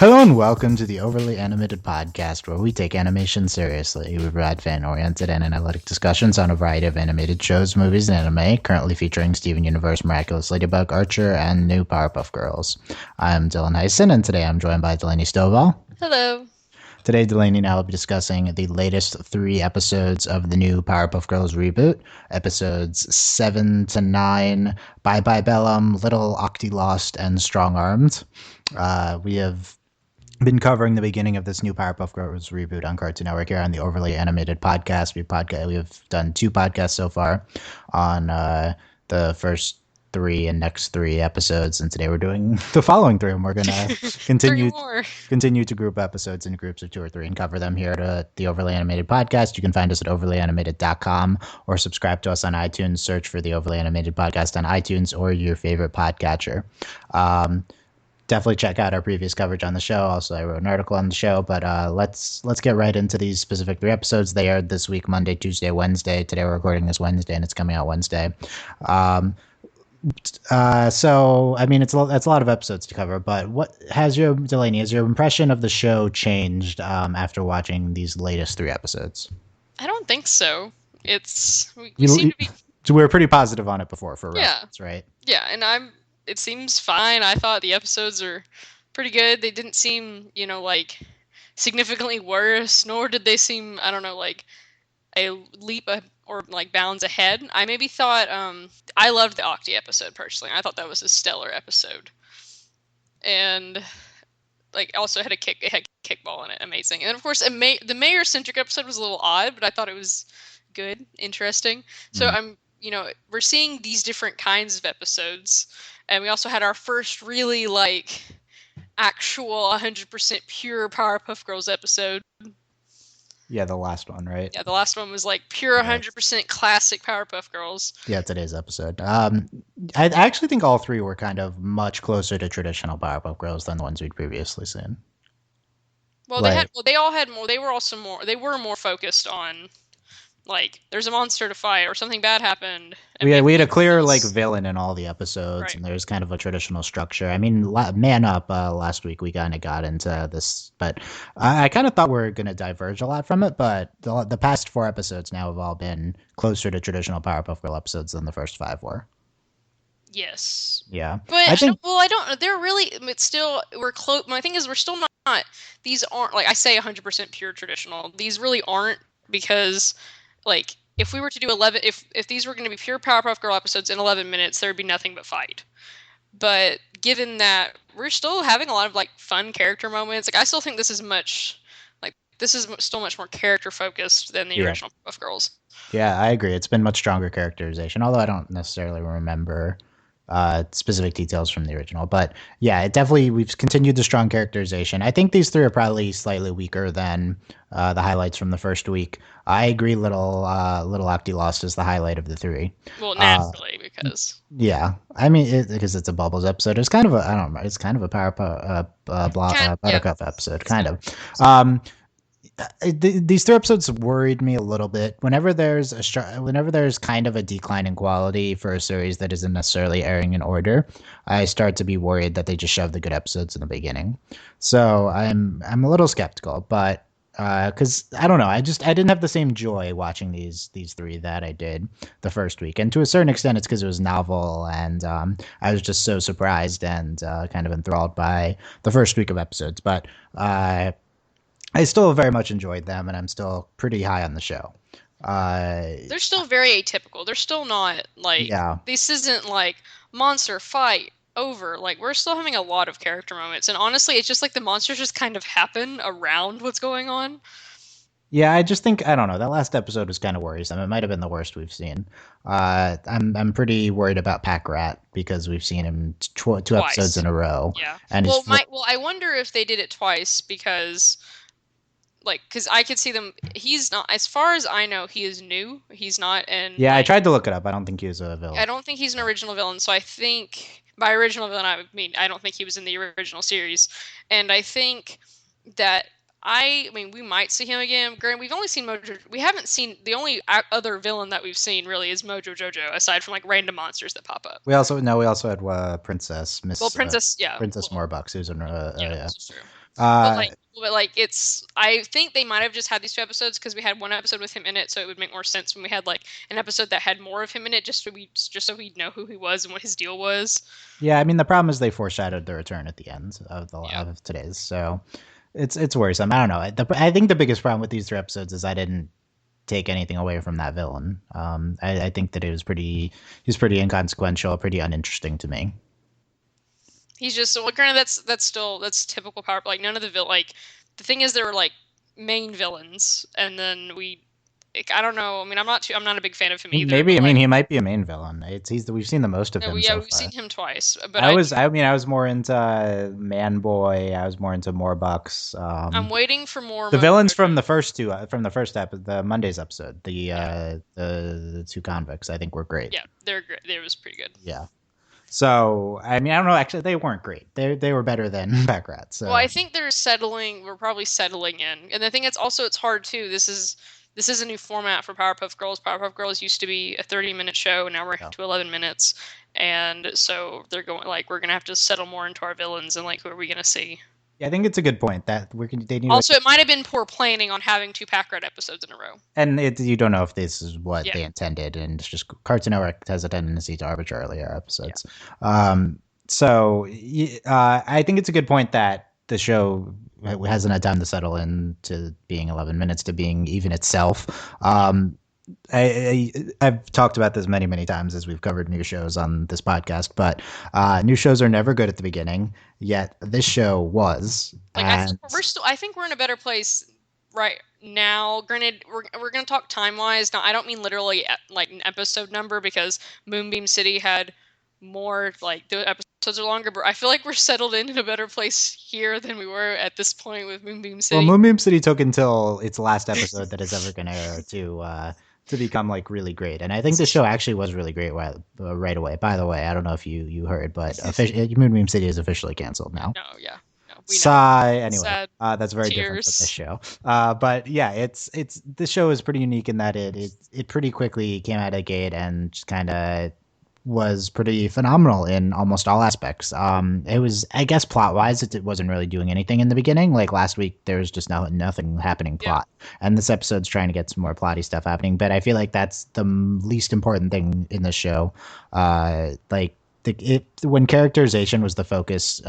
Hello and welcome to the Overly Animated Podcast, where we take animation seriously. We provide fan-oriented and analytic discussions on a variety of animated shows, movies, and anime, currently featuring Steven Universe, Miraculous Ladybug, Archer, and new Powerpuff Girls. I'm Dylan Hysen, and today I'm joined by Delaney Stovall. Hello. Today, Delaney and I will be discussing the latest 3 episodes of the new Powerpuff Girls reboot, episodes 7 to 9, Bye Bye Bellum, Little Octi Lost, and Strong Armed. We have been covering the beginning of this new Powerpuff Girls reboot on Cartoon Network here on the Overly Animated Podcast. We have done 2 podcasts so far on the first 3 and next 3 episodes, and today we're doing the following 3, and we're going to continue to group episodes in groups of 2 or 3 and cover them here at the Overly Animated Podcast. You can find us at overlyanimated.com or subscribe to us on iTunes. Search for the Overly Animated Podcast on iTunes or your favorite podcatcher. Definitely check out our previous coverage on the show. Also, I wrote an article on the show, but let's get right into these specific 3 episodes. They aired this week, Monday, Tuesday, Wednesday. Today we're recording this Wednesday, and it's coming out Wednesday. So I mean, it's a lot of episodes to cover. But has your impression of the show changed after watching these latest 3 episodes? I don't think so. We seem to be. So we were pretty positive on it before for reference, right? Yeah, and it seems fine. I thought the episodes are pretty good. They didn't seem, like significantly worse, nor did they seem, I don't know, like a leap or like bounds ahead. I maybe thought, I loved the Octi episode personally. I thought that was a stellar episode. And like also had kickball in it. Amazing. And of course, the mayor-centric episode was a little odd, but I thought it was good, interesting. So we're seeing these different kinds of episodes. And we also had our first really, like, actual 100% pure Powerpuff Girls episode. Yeah, the last one, right? Yeah, the last one was, like, pure 100% classic Powerpuff Girls. Yeah, today's episode. I actually think all 3 were kind of much closer to traditional Powerpuff Girls than the ones we'd previously seen. Well, they all had more. They were more focused on, like, there's a monster to fight or something bad happened. We had a clear like villain in all the episodes, right. And there's kind of a traditional structure. I mean, Man Up last week we kind of got into this, but I kind of thought we were going to diverge a lot from it. But the past 4 episodes now have all been closer to traditional Powerpuff Girl episodes than the first 5 were. Yes. Yeah. But I don't. They're really. It's still we're close. My thing is we're still not. These aren't like I say 100% pure traditional. These really aren't because. Like, if we were to do 11, if these were going to be pure Powerpuff Girl episodes in 11 minutes, there would be nothing but fight. But given that we're still having a lot of, like, fun character moments, like, I still think this is still much more character-focused than the original Puff Girls. Yeah, I agree. It's been much stronger characterization, although I don't necessarily remember specific details from the original. But yeah, we've continued the strong characterization. I think these 3 are probably slightly weaker than the highlights from the first week. I agree. Little Octi Lost is the highlight of the 3. Well, naturally, because yeah, I mean, because it's a Bubbles episode. It's kind of it's kind of a Buttercup episode, kind of. These 3 episodes worried me a little bit. Whenever there's kind of a decline in quality for a series that isn't necessarily airing in order, I start to be worried that they just shove the good episodes in the beginning. So I'm a little skeptical, but because I don't know, I didn't have the same joy watching these 3 that I did the first week, and to a certain extent, it's because it was novel, and I was just so surprised and kind of enthralled by the first week of episodes, but. I still very much enjoyed them, and I'm still pretty high on the show. They're still very atypical. They're still not, like... Yeah. This isn't, like, monster, fight, over. Like, we're still having a lot of character moments, and honestly, it's just like the monsters just kind of happen around what's going on. Yeah, I just think, I don't know, that last episode was kind of worrisome. It might have been the worst we've seen. I'm pretty worried about Pack Rat, because we've seen him 2 episodes in a row. Yeah. And I wonder if they did it twice, because... Like, because I could see them, he's not, as far as I know, he is new. He's not, and... Yeah, I tried to look it up. I don't think he was a villain. I don't think he's an original villain, so I think, by original villain, I mean, I don't think he was in the original series. And I think that, we might see him again. Grant, we've only seen Mojo, we haven't seen, the only other villain that we've seen, really, is Mojo Jojo, aside from, like, random monsters that pop up. We also had Princess, Princess Morbucks, who's in, that's true. But Uh, like, it's. I think they might have just had these 2 episodes because we had one episode with him in it, so it would make more sense when we had like an episode that had more of him in it, just so we'd know who he was and what his deal was. yeah, I mean the problem is they foreshadowed the return at the end of Yeah. today's, so it's worrisome. I don't know. I think the biggest problem with these 3 episodes is I didn't take anything away from that villain. I think that he's pretty inconsequential, pretty uninteresting to me. He's just, well, granted, that's typical power. Like, none of like, the thing is, there were like main villains, and then I don't know. I mean, I'm not a big fan of him either. Maybe But I mean like, he might be a main villain. We've seen the most of him yeah, so we've seen far. him twice, but I was more into Man Boy. I was more into Morbucks. I'm waiting for more The villains Momokoto. from the first episode, the Monday's episode, Yeah, the two convicts, I think were great. yeah, they're great. They was pretty good. Yeah. So I mean, I don't know. Actually, they weren't great. They were better than Backrat. Well, I So think they're settling. We're probably settling in, and I think it's hard too. This is a new format for Powerpuff Girls. Powerpuff Girls used to be a 30-minute show, and now we're yeah. to 11 minutes, and so they're going like we're gonna have to settle more into our villains and like who are we gonna see. Yeah, I think it's a good point that they need to, Also, it might have been poor planning on having 2 Pack Rat episodes in a row. and you don't know if this is what Yeah, they intended, and it's just Cartoon Network has a tendency to arbitrarily air yeah, episodes. So I think it's a good point that the show hasn't had time to settle into being 11 minutes to being even itself. I've talked about this many times as we've covered new shows on this podcast, but new shows are never good at the beginning. Yet this show was, like and I think we're in a better place right now. Granted, we're gonna talk time wise. Now, I don't mean literally like an episode number because Moonbeam City had more, like the episodes are longer, but I feel like we're settled in a better place here than we were at this point with Moonbeam well, City. Moonbeam City took until its last episode that is ever going to air to become like really great, and I think the show actually was really great right away. By the way, I don't know if you heard, but Moonbeam City is officially canceled now. No, yeah, no, we know. Sigh. Anyway, Sad that's very different from tears. this show. But yeah, it's this show is pretty unique in that it pretty quickly came out of the gate and just kind of was pretty phenomenal in almost all aspects. It was, I guess, plot wise, it wasn't really doing anything in the beginning. Like last week, there was just nothing happening Yeah. plot, and this episode's trying to get some more plotty stuff happening. But I feel like that's the least important thing in the show. Like when characterization was the focus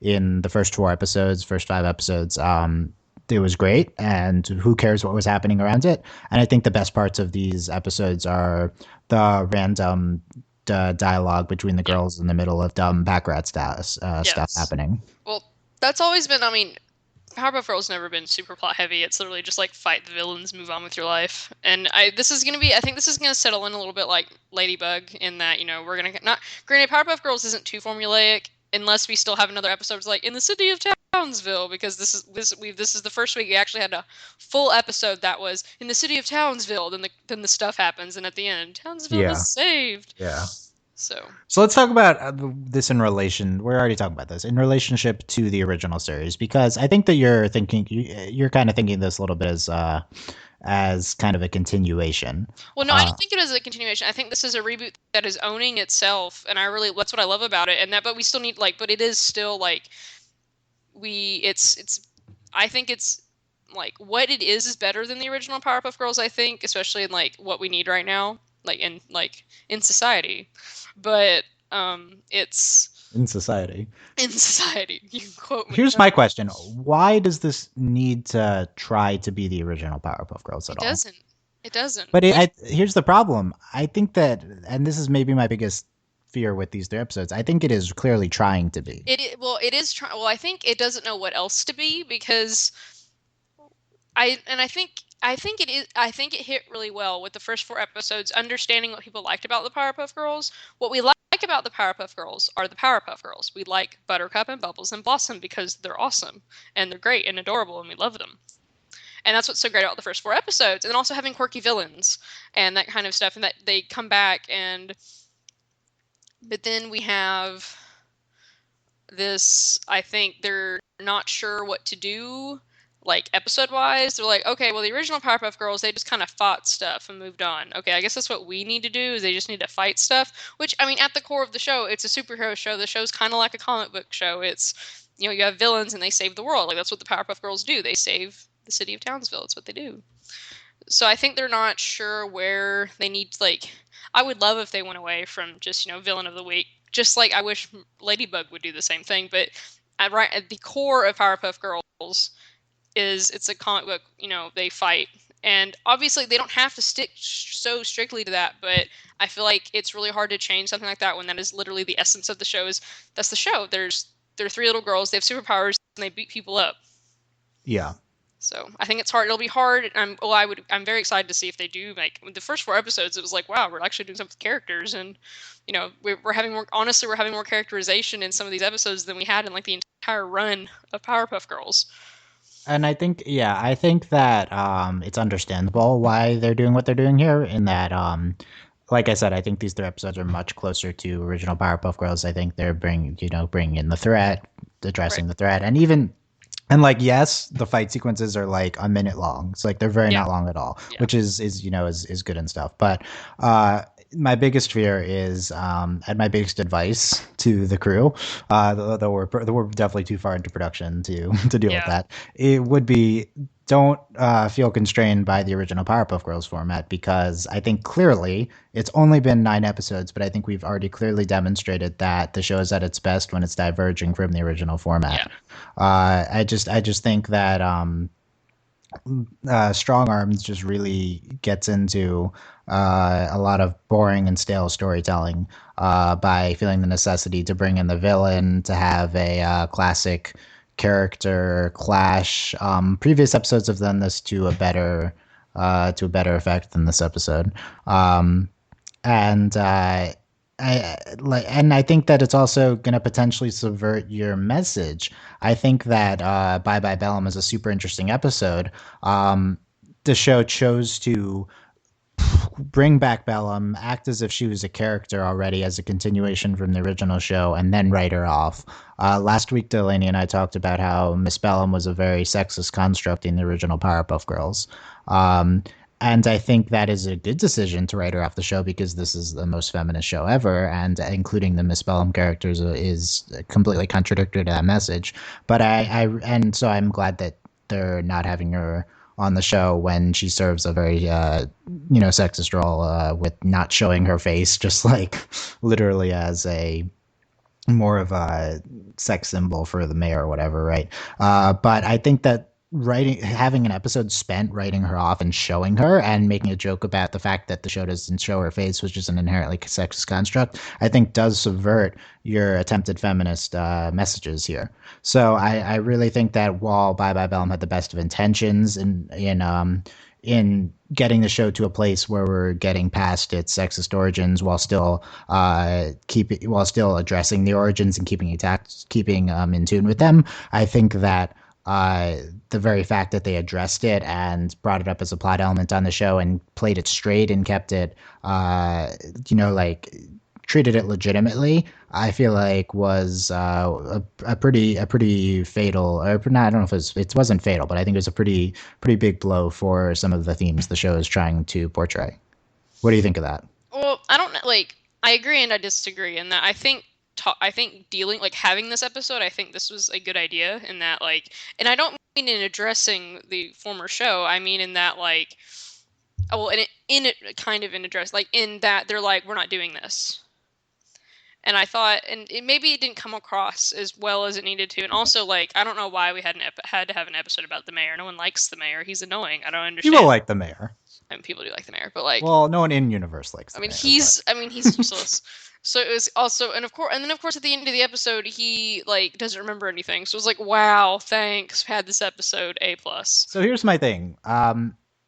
in the first 4 episodes, first 5 episodes. It was great, and who cares what was happening around it? And I think the best parts of these episodes are the random dialogue between the girls in the middle of dumb backrat stuff Yes. happening. Well, that's always been. I mean, Powerpuff Girls never been super plot heavy. It's literally just like fight the villains, move on with your life. And I think this is gonna settle in a little bit like Ladybug in that we're gonna not. Granted, Powerpuff Girls isn't too formulaic unless we still have another episode like in the city of Townsville, because this is the first week we actually had a full episode that was in the city of Townsville. Then the stuff happens, and at the end, Townsville Yeah. is saved. Yeah. So So let's talk about this in relation. We're already talking about this in relationship to the original series, because I think that you're kind of thinking this a little bit as kind of a continuation. well, no, I don't think it is a continuation. I think this is a reboot that is owning itself, and that's what I love about it. But we still need but it is still like it's. I think it's like what it is better than the original Powerpuff Girls. I think, especially in like what we need right now, like in society. But it's In society. in society. You can quote me. Here's my question: why does this need to try to be the original Powerpuff Girls at It all? doesn't. It doesn't. But here's the problem. I think that, and this is maybe my biggest fear with these 3 episodes. I think it is clearly trying to be. It is trying. Well, I think it doesn't know what else to be because I think it is. I think it hit really well with the first 4 episodes, understanding what people liked about the Powerpuff Girls. What we like about the Powerpuff Girls are the Powerpuff Girls. We like Buttercup and Bubbles and Blossom because they're awesome and they're great and adorable and we love them. And that's what's so great about the first 4 episodes. And then also having quirky villains and that kind of stuff, and that they come back but then we have this. I think they're not sure what to do. Like episode wise, they're like, okay, well, the original Powerpuff Girls, they just kind of fought stuff and moved on. Okay, I guess that's what we need to do, is they just need to fight stuff. Which, I mean, at the core of the show, it's a superhero show. The show's kind of like a comic book show. It's you have villains and they save the world. Like that's what the Powerpuff Girls do. They save the city of Townsville. That's what they do. So I think they're not sure where they need like. I would love if they went away from just villain of the week. Just like I wish Ladybug would do the same thing. But right at the core of Powerpuff Girls is it's a comic book. They fight, and obviously they don't have to stick so strictly to that. But I feel like it's really hard to change something like that when that is literally the essence of the show. That's the show. There are three little girls. They have superpowers and they beat people up. Yeah. So I think it's hard. It'll be hard. I'm very excited to see if they do like the first 4 episodes. It was like, wow, we're actually doing something with characters, and we're having more. Honestly, we're having more characterization in some of these episodes than we had in like the entire run of Powerpuff Girls. And I think that it's understandable why they're doing what they're doing here. In that, like I said, I think these 3 episodes are much closer to original Powerpuff Girls. I think they're bringing in the threat, addressing Right. the threat, and even and like yes, the fight sequences are like a minute long. It's like they're very Yeah. not long at all, Yeah. which is good and stuff. But my biggest fear is and my biggest advice to the crew, though we're definitely too far into production to to deal with Yeah. that. It would be don't feel constrained by the original Powerpuff Girls format because I think clearly it's only been 9 episodes, but I think we've already clearly demonstrated that the show is at its best when it's diverging from the original Yeah. format. I just think that Strong Arms just really gets into a lot of boring and stale storytelling by feeling the necessity to bring in the villain to have a classic character clash. Previous episodes have done this to a better effect than this episode. And and I think that it's also going to potentially subvert your message. I think that Bye Bye Bellum is a super interesting episode. The show chose to bring back Bellum, act as if she was a character already as a continuation from the original show, and then write her off. Last week, Delaney and I talked about how Miss Bellum was a very sexist construct in the original Powerpuff Girls. Um, and I think that is a good decision to write her off the show because this is the most feminist show ever, and including the Miss Bellum characters is completely contradictory to that message. But and so I'm glad that they're not having her on the show when she serves a very sexist role with not showing her face, just like literally as a more of a sex symbol for the mayor or whatever, right? But I think that having an episode spent writing her off and showing her and making a joke about the fact that the show doesn't show her face, which is an inherently sexist construct, I think does subvert your attempted feminist messages here. So I really think that while Bye Bye Bellum had the best of intentions in getting the show to a place where we're getting past its sexist origins while still while still addressing the origins and keeping in tune with them. I think that the very fact that they addressed it and brought it up as a plot element on the show and played it straight and kept it, like treated it legitimately, I feel like was a pretty fatal. Or not, I don't know if it wasn't fatal, but I think it was a pretty big blow for some of the themes the show is trying to portray. What do you think of that? Well, I don't like. I agree and I disagree in that I think dealing like having this episode, I think this was a good idea in that like, and I don't mean in addressing the former show. I mean in that like, oh, well, in it kind of in address like in that they're like we're not doing this. And I thought, and maybe it didn't come across as well as it needed to. And also, like, I don't know why we had to have an episode about the mayor. No one likes the mayor. He's annoying. I don't People understand. like the mayor. I mean, people do like the mayor, but like, Well, no one in universe likes I the mean, mayor. he's useless. So it was also, and then of course at the end of the episode, he like doesn't remember anything. So it was like, wow, thanks, had this episode A plus. So here's my thing.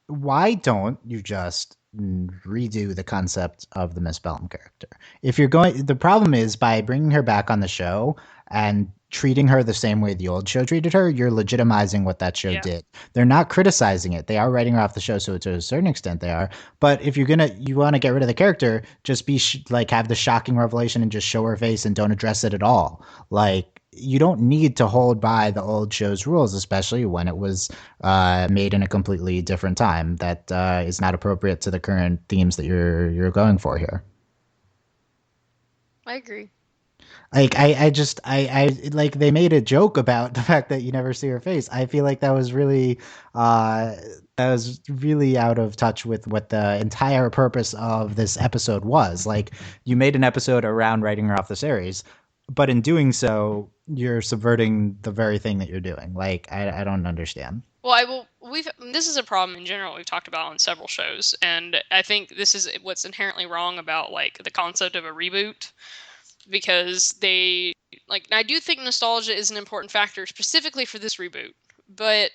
Why don't you just redo the concept of the Miss Bellum character? If you're going, the problem is by bringing her back on the show and treating her the same way the old show treated her, you're legitimizing what that show Yeah, did. They're not criticizing it. They are writing her off the show, so to a certain extent they are. But if you want to get rid of the character, just be like have the shocking revelation and just show her face and don't address it at all. Like you don't need to hold by the old show's rules, especially when it was made in a completely different time that is not appropriate to the current themes that you're going for here. I agree. Like like they made a joke about the fact that you never see her face. I feel like uh that was really out of touch with what the entire purpose of this episode was. Like you made an episode around writing her off the series, but in doing so, you're subverting the very thing that you're doing. Like I don't understand. Well, I will. We've this is a problem in general we've talked about on several shows, and I think this is what's inherently wrong about like the concept of a reboot because they like. I do think nostalgia is an important factor specifically for this reboot, but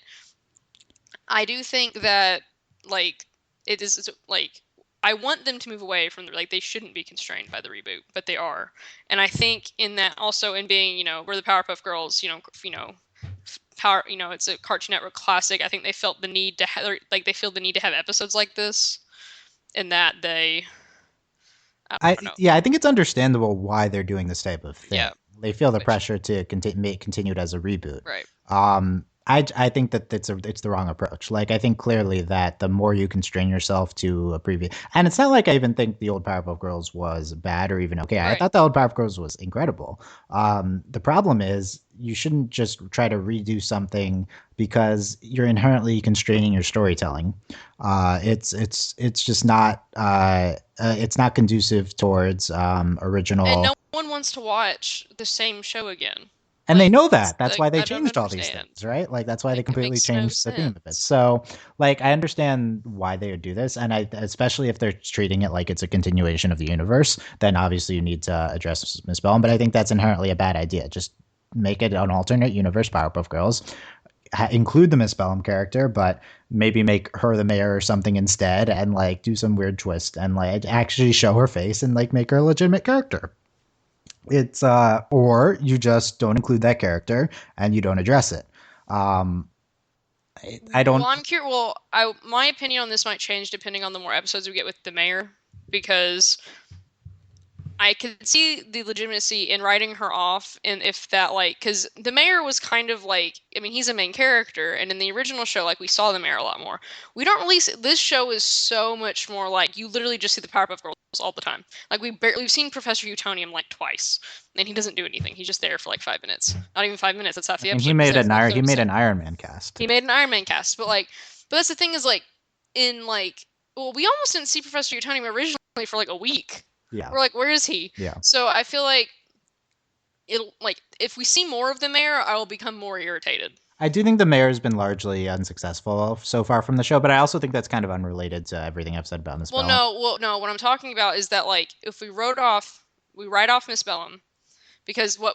I do think that like it is like I want them to move away from the like they shouldn't be constrained by the reboot, but they are. And I think in that also in being, we're the Powerpuff Girls, power, it's a Cartoon Network classic. I think they felt the need to like they feel the need to have episodes like this and that they I don't know. I think it's understandable why they're doing this type of thing. Yeah, They feel the which pressure to continue it as a reboot. right. I think that it's the wrong approach. Like I think clearly that the more you constrain yourself to a previous, and it's not like I even think the old Powerpuff Girls was bad or even okay. I Right. thought the old Powerpuff Girls was incredible. The problem is you shouldn't just try to redo something because you're inherently constraining your storytelling. It's just not it's not conducive towards And original. no one wants to watch the same show again. And they Like know it's that. That's like why they I don't changed all these understand. things, right? Like that's why they Like it completely makes no changed the theme of it. sense. So, like, I understand why they would do this, and I especially if they're treating it like it's a continuation of the universe, then obviously you need to address Miss Bellum. But I think that's inherently a bad idea. Just make it an alternate universe, Powerpuff Girls. Include the Miss Bellum character, but maybe make her the mayor or something instead, and like do some weird twist and like actually show her face and like make her a legitimate character. It's or you just don't include that character and you don't address it. Um, I Well, don't. I'm curious. Well, my opinion on this might change depending on the more episodes we get with the mayor, because I could see the legitimacy in writing her off, and if that like, because the mayor was kind of like, I mean, he's a main character, and in the original show, like we saw the mayor a lot more. We don't really. This show is so much more like you literally just see the Powerpuff Girls all the time. Like we've seen Professor Utonium like twice, and he doesn't do anything. He's just there for like 5 minutes. Not even 5 minutes. That's half I the mean, he episode. He's made there for an like Iron. He 30 made an seconds. Iron Man cast. He made an Iron Man cast, but that's the thing is like in like well, we almost didn't see Professor Utonium originally for like a week. Yeah, We're like, where is he? yeah. So I feel like it'll like if we see more of the mayor, I will become more irritated. I do think the mayor has been largely unsuccessful so far from the show, but I also think that's kind of unrelated to everything I've said about Miss Bellum. Well, no. What I'm talking about is that like if we write off Miss Bellum because what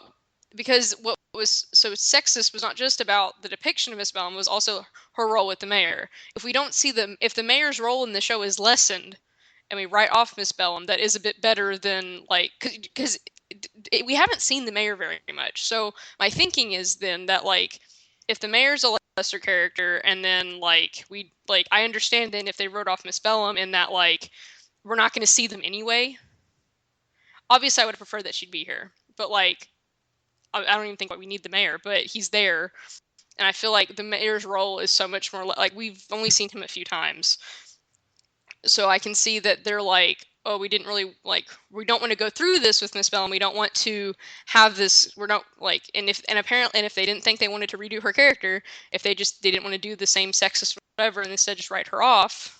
was so sexist was not just about the depiction of Miss Bellum, was also her role with the mayor. If we don't see them, if the mayor's role in the show is lessened, and we write off Miss Bellum, that is a bit better than like because we haven't seen the mayor very much. So my thinking is then that like if the mayor's a lesser character, and then like we like I understand then if they wrote off Miss Bellum and that like we're not going to see them anyway. Obviously, I would prefer that she'd be here, but like I don't even think we need the mayor, but he's there, and I feel like the mayor's role is so much more like we've only seen him a few times, so I can see that they're like, oh, we didn't really like, we don't want to go through this with Miss Bellum. We don't want to have this. We're not like, and apparently, and if they didn't think they wanted to redo her character, if they didn't want to do the same sexist whatever, and instead just write her off.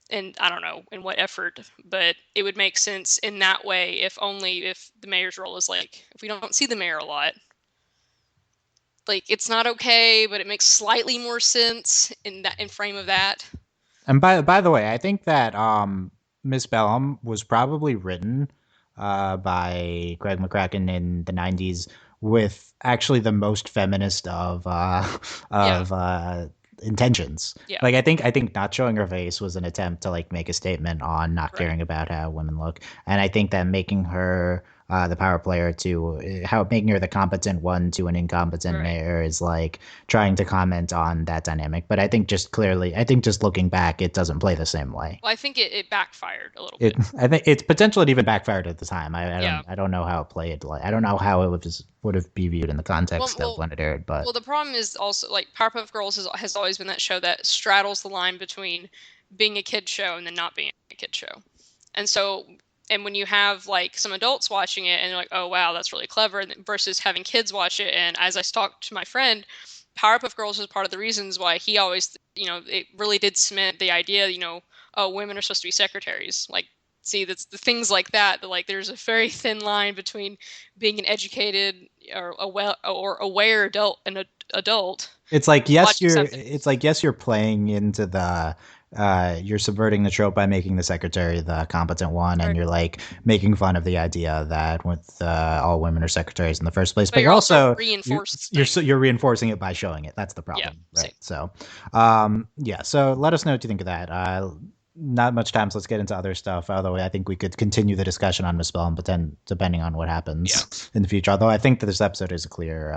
And I don't know in what effort, but it would make sense in that way if the mayor's role is like if we don't see the mayor a lot, like it's not okay, but it makes slightly more sense in frame of that. And by the way, I think that Miss Bellum was probably written by Greg McCracken in the '90s with actually the most feminist Yeah, of intentions. yeah, Like I think not showing her face was an attempt to like make a statement on not right. caring about how women look, and I think that making her the power player to how making her the competent one to an incompetent Right. mayor is like trying to comment on that dynamic. But I think just looking back, it doesn't play the same way. Well, I think it backfired a little bit. I think its potential had even backfired at the time. Yeah. I don't know how it played. Like I don't know how it would have be viewed in the Well, context of well, when it aired. But well. The problem is also like Powerpuff Girls has always been that show that straddles the line between being a kid show and then not being a kid show. And so and when you have like some adults watching it and they're like, oh wow, that's really clever, versus having kids watch it. And as I talked to my friend, Powerpuff Girls was part of the reasons why he always, it really did cement the idea, oh, women are supposed to be secretaries. Like, see, that's the things like that, that like there's a very thin line between being an educated or aware adult and adult It's like yes, watching something. you're playing into the you're subverting the trope by making the secretary the competent one, and Right. you're like making fun of the idea that with all women are secretaries in the first place. But But you're you're also also reinforcing things. you're reinforcing it by showing it. That's the Yeah, problem, same. right? So, yeah. So let us know what you think of that. Not much time, so let's get into other stuff. Although I think we could continue the discussion on Miss Bellum, depending on what happens in the future. Although I think that this episode is clear.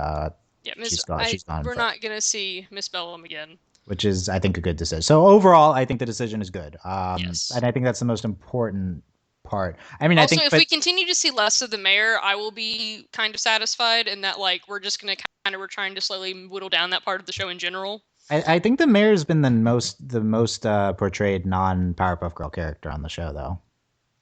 Yeah, She's gone. we're not gonna see Miss Bellum again. Which is, I think, a good decision. So overall, I think the decision is good. Yes. And I think that's the most important part. I mean, I Also, think, if but we continue to see less of the mayor, I will be kind of satisfied in that, like, we're just gonna we're trying to slowly whittle down that part of the show in general. I think the mayor's been the most portrayed non Powerpuff Girl character on the show, though.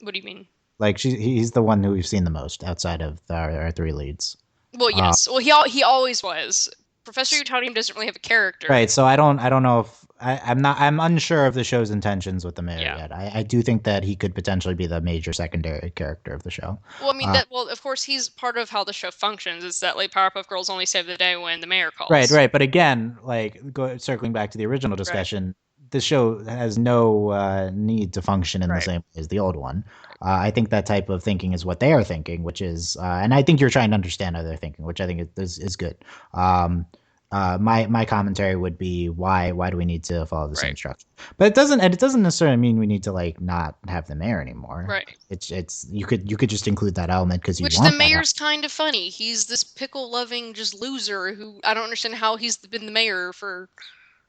What do you mean? Like he's the one who we've seen the most outside of our three leads. Well, Uh, yes. Well, he always was. Professor Utonium doesn't really have a character. Right. So I don't know if I'm unsure of the show's intentions with the mayor Yeah. yet. I do think that he could potentially be the major secondary character of the show. Well, I mean Uh, that. Well, of course, he's part of how the show functions. Is that like Powerpuff Girls only save the day when the mayor Right, calls? right. But again, like circling back to the original Right. discussion, the show has no need to function in the Right. same way as the old one. I think that type of thinking is what they are thinking, which is, and I think you're trying to understand how they're thinking, which I think is good. My commentary would be why do we need to follow the same Right. structure? But it doesn't necessarily mean we need to like not have the mayor anymore. Right. It's you could just include that element because you Which the want that. mayor's kind of funny. He's this pickle-loving just loser who I don't understand how he's been the mayor for.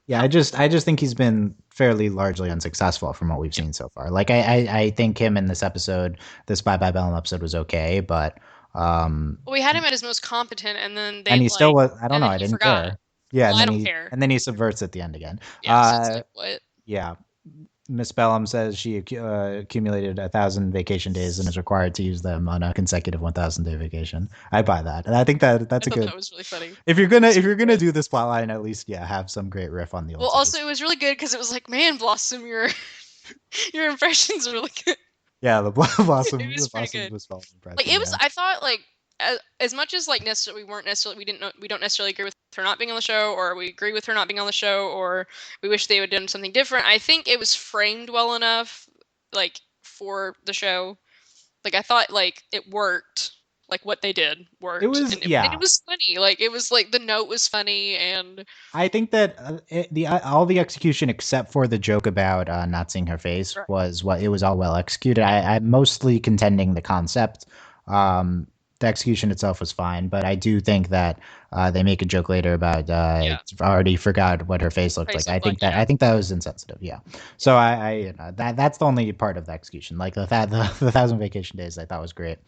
Yeah, I just think he's been fairly largely unsuccessful from what we've seen so far. Like I think him in this episode, this Bye Bye Bellum episode was okay, but Well, we had him at his most competent, and then they and he still like, was, I don't and know, then I he didn't forgot. care. Yeah, Well, I don't care. and then he subverts at the end again. Yeah, so it's like what? Yeah. Miss Bellum says she accumulated 1,000 vacation days and is required to use them on a consecutive 1,000-day vacation. I buy that, and I think that I that's a thought good. that was really funny. If you're gonna do this plotline, at least have some great riff on the old. Well, also series. it was really good because it was like, man, Blossom, your your impressions are really good. Yeah, the blossom, It was the pretty blossom good. was felt impressive. Like it was, Yeah. I thought like as much as like necessarily we don't necessarily agree with her not being on the show, or we agree with her not being on the show, or we wish they would have done something different. I think it was framed well enough, like for the show. Like I thought like it worked. Like what they did worked. It was And yeah. it was funny. Like it was like the note was funny, and I think that all the execution except for the joke about not seeing her face right. was what it was all well executed. I'm mostly contending the concept. The execution itself was fine, but I do think that they make a joke later about already forgot what her face looked like. I think that was insensitive. Yeah. So that's the only part of the execution. Like the 1,000 vacation days, I thought was great.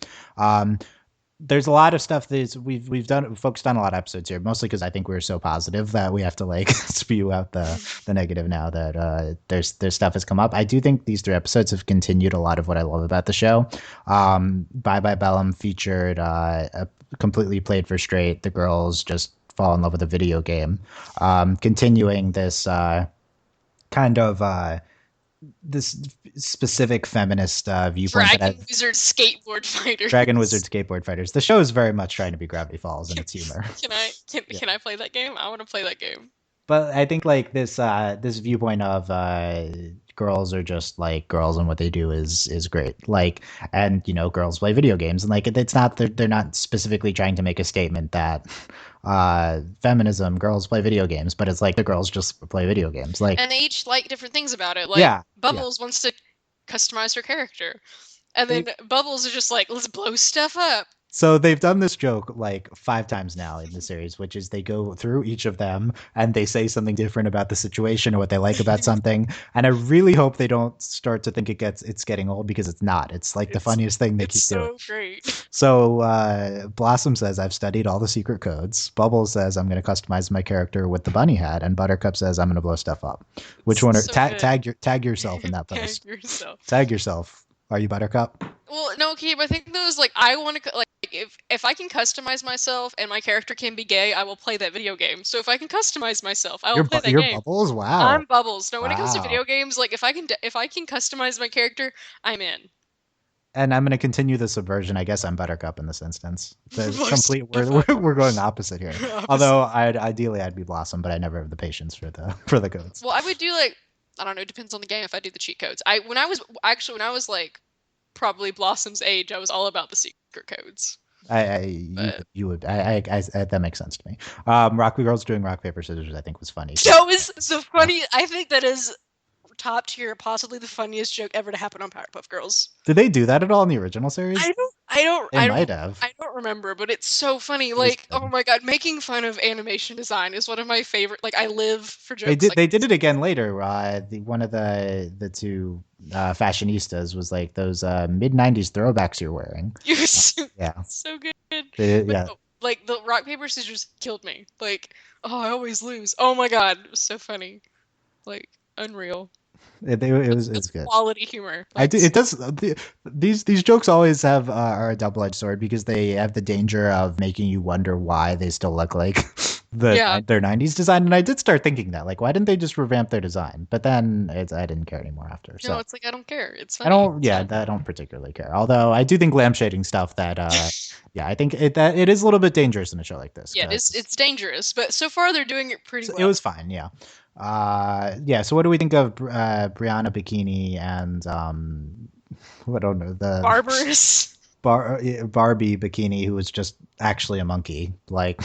There's a lot of stuff that we've done focused on a lot of episodes here, mostly because I think we're so positive that we have to like spew out the negative now that there's stuff has come up. I do think these 3 episodes have continued a lot of what I love about the show. Bye Bye Bellum featured a completely played for straight. The girls just fall in love with a video game, continuing this kind of this specific feminist viewpoint. Dragon Wizard Skateboard Fighters. Dragon Wizard Skateboard Fighters. The show is very much trying to be Gravity Falls in its humor. Can I play that game? I want to play that game. But I think like this viewpoint of girls are just like girls and what they do is great. Like, and girls play video games, and like it's not they're not specifically trying to make a statement that feminism, girls play video games, but it's like the girls just play video games. Like, and they each like different things about it. Like Bubbles wants to customize her character, and then Bubbles is just like, let's blow stuff up. So they've done this joke like 5 times now in the series, which is they go through each of them and they say something different about the situation or what they like about something. And I really hope they don't start to think it's getting old, because it's not. It's like the funniest thing they keep doing. It's so great. So Blossom says, I've studied all the secret codes. Bubbles says, I'm going to customize my character with the bunny hat. And Buttercup says, I'm going to blow stuff up. Which one? Tag yourself in that post. Tag yourself. Tag yourself. Are you Buttercup? Well, no, Keith, I think those like I want to like if I can customize myself and my character can be gay, I will play that video game. So if I can customize myself, I will play that Your game. Bubbles? Wow. I'm Bubbles. No, when it comes to Wow. video games, like if I can customize my character, I'm in. And I'm going to continue the subversion. I guess I'm Buttercup in this instance. The Most complete definitely. we're going opposite here. Opposite. Although I'd be Blossom, but I never have the patience for the for the codes. Well, I would do like I don't know. It depends on the game. If I do the cheat codes, I when I was like probably Blossom's age, I was all about the secret codes. But You would that makes sense to me. Rock Girls doing rock paper scissors I think was funny. that was so funny. I think that is top tier, possibly the funniest joke ever to happen on Powerpuff Girls. Did they do that at all in the original series? They might have. I don't remember, but it's so funny. It was Like, good. oh my god, making fun of animation design is one of my favorite. Like, I live for jokes like They did it again later. One of the two fashionistas was like those mid '90s throwbacks you're wearing. you're so, Yeah, so good. But yeah. no, like the rock paper scissors killed me. Like, oh, I always lose. Oh my god, it was so funny. Like, unreal. It's That's good. quality humor. I Like, do. It does. These jokes always have are a double edged sword because they have the danger of making you wonder why they still look like yeah. their '90s design. And I did start thinking that, like, why didn't they just revamp their design? But then I didn't care anymore after. No, So it's like I don't care. It's I funny. don't. Yeah, I don't particularly care. Although I do think lampshading stuff that. Yeah, I think that it is a little bit dangerous in a show like this. Yeah, it's dangerous, but so far they're doing it pretty It well. was fine. Yeah. Yeah. So what do we think of Brianna Bikini and I don't know the Barbarous. Barbie Bikini, who was just actually a monkey. Like,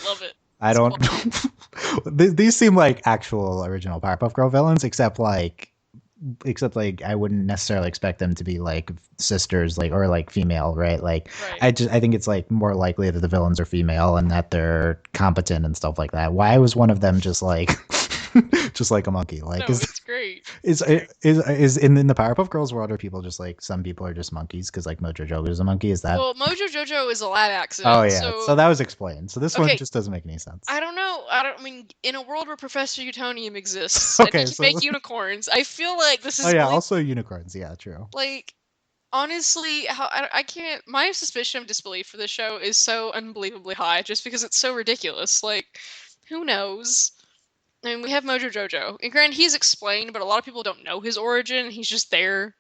Love it. I It's don't. cool. These seem like actual original Powerpuff Girl villains, except like I wouldn't necessarily expect them to be like sisters, like or like female, right? Like Right. I think it's like more likely that the villains are female and that they're competent and stuff like that. Why was one of them just like just like a monkey? Like No, it's great. is in the Powerpuff Girls world, are people just like some people are just monkeys because like Mojo Jojo is a monkey? Is that? Well, Mojo Jojo is a lab accident. Oh yeah, So so that was explained. So this one okay, just doesn't make any sense. I don't know. I mean, in a world where Professor Utonium exists and he Okay, can so make unicorns, I feel like this oh is yeah, really also unicorns. Yeah, true. like honestly, how I can't. My suspicion of disbelief for this show is so unbelievably high, just because it's so ridiculous. Like, who knows? I mean, we have Mojo Jojo, and granted, he's explained, but a lot of people don't know his origin. He's just there,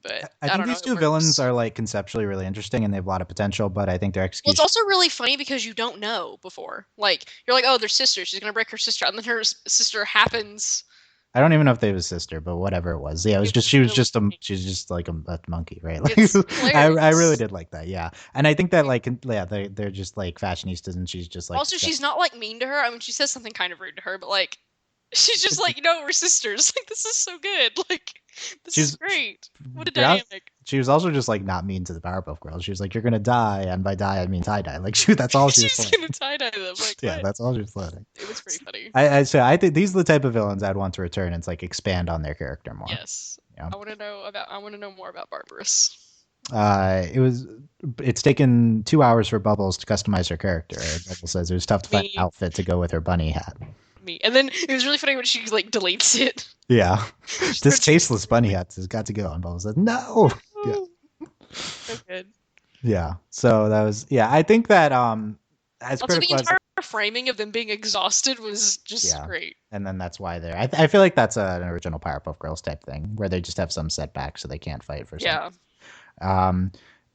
but I I think don't know. these It two villains works. are like conceptually really interesting and they have a lot of potential, but I think their Well, it's execution. also really funny because you don't know before. Like, you're like, oh, they're sisters. She's gonna break her sister out, and then her sister happens. I don't even know if they have a sister, but whatever it was. Yeah, it was It's just she was really just a funny. she was just like a monkey, right? Like It's I really hilarious. did like that. Yeah, and I think that like yeah they're just like fashionistas and she's just like Also, she's not like mean to her. I mean, she says something kind of rude to her, but like, she's just like, we're sisters. Like, this is so good. Like, this is she's great. What a Brown. dynamic. She was also just like not mean to the Powerpuff Girls. She was like, "You're gonna die," and by die I mean tie dye. Like that's all she was She's saying. gonna tie dye them. Like, Yeah, what? that's all she was saying. It was pretty funny. I think these are the type of villains I'd want to return and like expand on their character more. Yes. Yeah. I want to know more about Barbarous. It was. It's taken 2 hours for Bubbles to customize her character. Bubbles says it was tough to find an Me, outfit to go with her bunny hat. me. And then it was really funny when she like deletes it. Yeah, She this starts tasteless bunny hat has got to go. And Bubbles says no. Yeah, oh, so good. yeah. So that was yeah. I think that as Also, the critical as entire framing of them being exhausted was just yeah, great. and then that's why they're. I feel like that's an original Powerpuff Girls type thing where they just have some setback so they can't fight for something. Yeah. Um,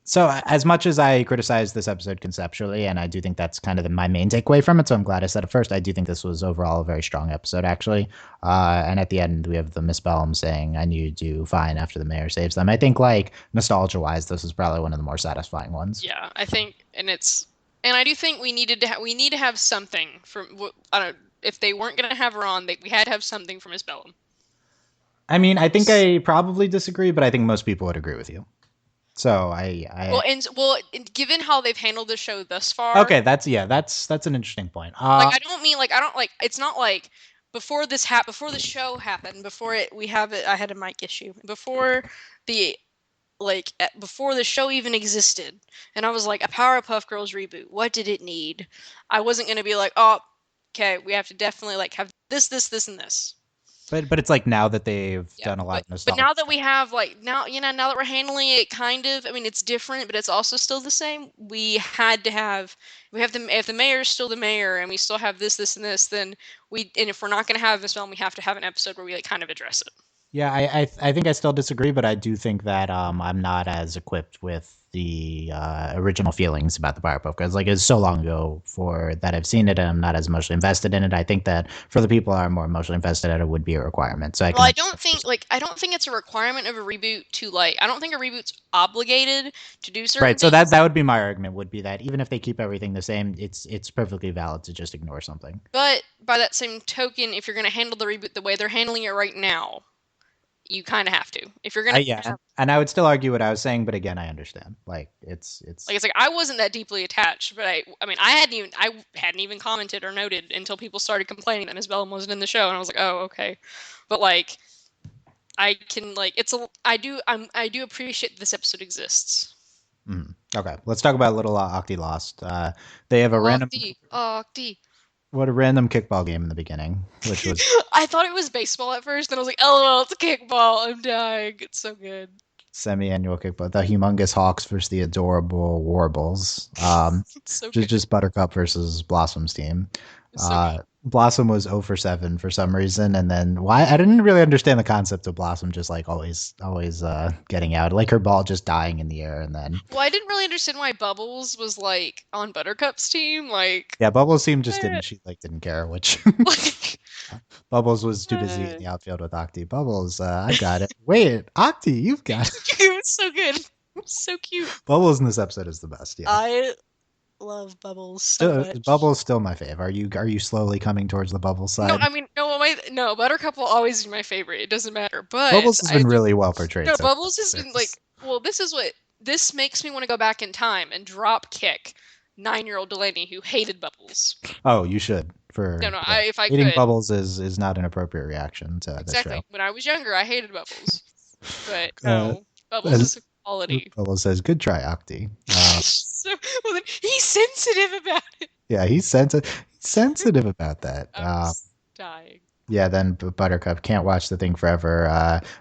so as much as I criticize this episode conceptually, and I do think that's kind of my main takeaway from it, so I'm glad I said it first. I do think this was overall a very strong episode, actually. And at the end, we have the Miss Bellum saying, "I knew you'd do fine after the mayor saves them." I think, like nostalgia-wise, this is probably one of the more satisfying ones. Yeah, I think, and I do think we need to have something from, I don't know, if they weren't gonna have her on, we had to have something from Miss Bellum. I mean, I think I probably disagree, but I think most people would agree with you. So Given how they've handled the show thus far, okay, that's an interesting point. like I don't mean like I don't like it's not like before the show happened, I had a mic issue before the before the show even existed, and I was like, a Powerpuff Girls reboot, what did it need? I wasn't gonna be like, oh, okay, we have to definitely like have this, and this. But it's like now that they've Yeah, done a lot of but nostalgia now that stuff. we have like now that we're handling it kind of, I mean it's different, but it's also still the same. We have the if the mayor's still the mayor and we still have this and this, then and if we're not going to have this film, we have to have an episode where we like kind of address it. Yeah, I think I still disagree, but I do think that I'm not as equipped with the original feelings about the Powerpuff Girls. Like it's so long ago for that I've seen it, and I'm not as emotionally invested in it. I think that for the people who are more emotionally invested in it, would be a requirement. So I Well, can understand. I don't think it's a requirement of a reboot to like I don't think a reboot's obligated to do certain Right. So that things. that would be my argument. Would be that even if they keep everything the same, it's perfectly valid to just ignore something. But by that same token, if you're going to handle the reboot the way they're handling it right now, you kind of have to. If you're going to Yeah, and I would still argue what I was saying, but again, I understand. Like like it's it's like I wasn't that deeply attached, but I mean I hadn't even commented or noted until people started complaining that Miss Bellum wasn't in the show, and I was like, oh okay, but like I can like it's a I do appreciate that this episode exists. okay. Let's talk about little Octi Lost. They have a random Octi, Octi. what a random kickball game in the beginning, which was I thought it was baseball at first, then I was like, LOL, it's a kickball. I'm dying. It's so good. semi-annual kickball. The humongous Hawks versus the adorable Warbles. It's so Just good. just Buttercup versus Blossom's team. It's so good. Blossom was 0 for 7 for some reason, and then why I didn't really understand the concept of Blossom just like always getting out, like her ball just dying in the air, and then Well, I didn't really understand why Bubbles was like on Buttercup's team. Like, yeah, Bubbles team just eh, didn't she like didn't care, which like Bubbles was too busy in eh. the outfield with Octi. Bubbles, I got it. Wait, Octi, you've got it. It was so good. So cute. Bubbles in this episode is the best. Yeah. I love Bubbles so Still, much. Bubbles still my fave. Are you slowly coming towards the Bubble No, side? I mean, no, Buttercup will always be my favorite. It doesn't matter. But Bubbles has I been do really well portrayed no, so Bubbles has far. been like, well, this makes me want to go back in time and drop kick 9-year-old Delaney who hated Bubbles. Oh, you should. No, For no, yeah, if I eating could. Bubbles is not an appropriate reaction to the show. Exactly. When I was younger, I hated Bubbles. But Uh, no, Bubbles is a quality. Bubbles says, "Good try, Octi." So, well, then he's sensitive about it. Yeah, he's sensitive about that. I was dying. Yeah, then Buttercup can't watch the thing forever.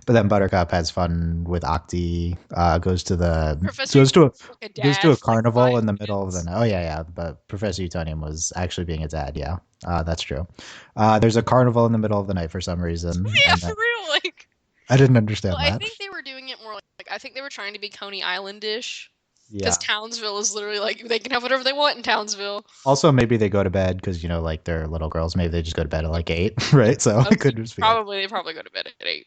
But then Buttercup has fun with Octi. Goes to the Professor goes to a like a goes to dad a for like carnival 5 in the middle of the minutes. night. Oh yeah. But Professor Utonium was actually being a dad. Yeah, that's true. There's a carnival in the middle of the night for some reason, Yeah, and for real. Like, I didn't well, understand I that. think they were doing it more like I think they were trying to be Coney Islandish because Yeah. Townsville is literally like they can have whatever they want in Townsville. Also, maybe they go to bed because like they're little girls. Maybe they just go to bed at like 8, right? So it could just be. They probably go to bed at 8.